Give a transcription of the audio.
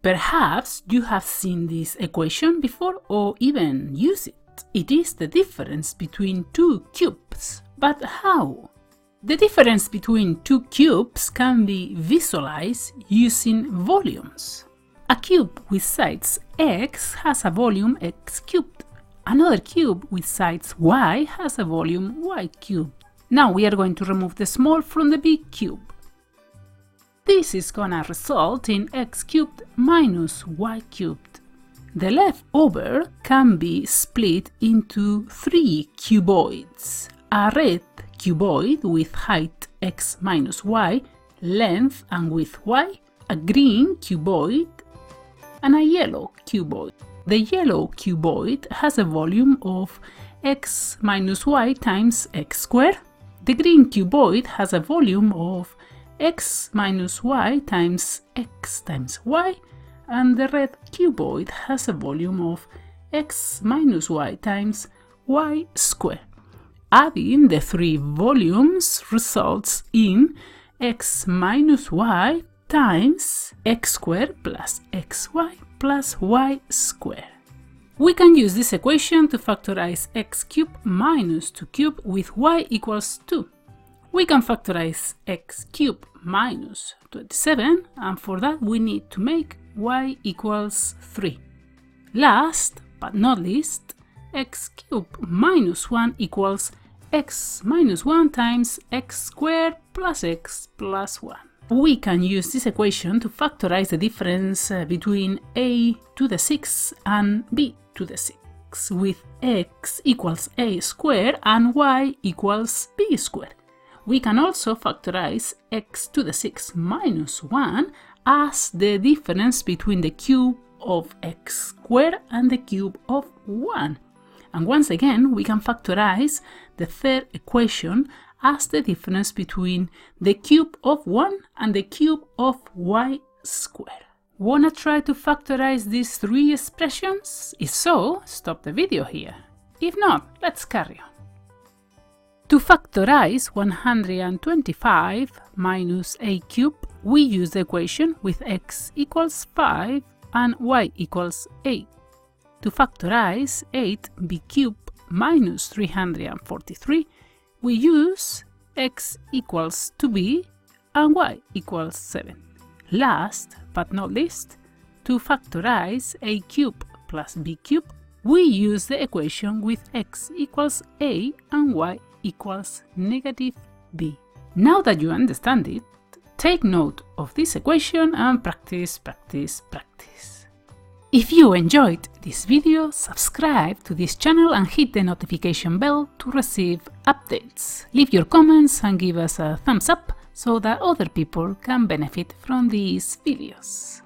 Perhaps you have seen this equation before or even used it. It is the difference between two cubes. But how? The difference between two cubes can be visualized using volumes. A cube with sides x has a volume x cubed. Another cube with sides y has a volume y cubed. Now we are going to remove the small from the big cube. This is gonna result in x cubed minus y cubed. The leftover can be split into three cuboids. A red cuboid with height x minus y, length and width y, a green cuboid, and a yellow cuboid. The yellow cuboid has a volume of x minus y times x squared. The green cuboid has a volume of x minus y times x times y, and the red cuboid has a volume of x minus y times y squared. Adding the three volumes results in x minus y times x squared plus xy plus y squared. We can use this equation to factorize x cubed minus 2 cubed with y equals 2. We can factorize x cubed minus 27, and for that we need to make y equals 3. Last but not least, x cubed minus 1 equals x minus 1 times x squared plus x plus 1. We can use this equation to factorize the difference between a to the 6 and b to the 6, with x equals a squared and y equals b squared. We can also factorize x to the 6 minus 1 as the difference between the cube of x squared and the cube of 1. And once again, we can factorize the third equation as the difference between the cube of 1 and the cube of y squared. Wanna try to factorize these three expressions? If so, stop the video here. If not, let's carry on. To factorize 125 minus a cubed, we use the equation with x equals 5 and y equals 8. To factorize 8b cubed minus 343, we use x equals 2b and y equals 7. Last but not least, to factorize a cubed plus b cubed, we use the equation with x equals a and y equals negative b. Now that you understand it, take note of this equation and practice, practice, practice. If you enjoyed this video, subscribe to this channel and hit the notification bell to receive updates. Leave your comments and give us a thumbs up so that other people can benefit from these videos.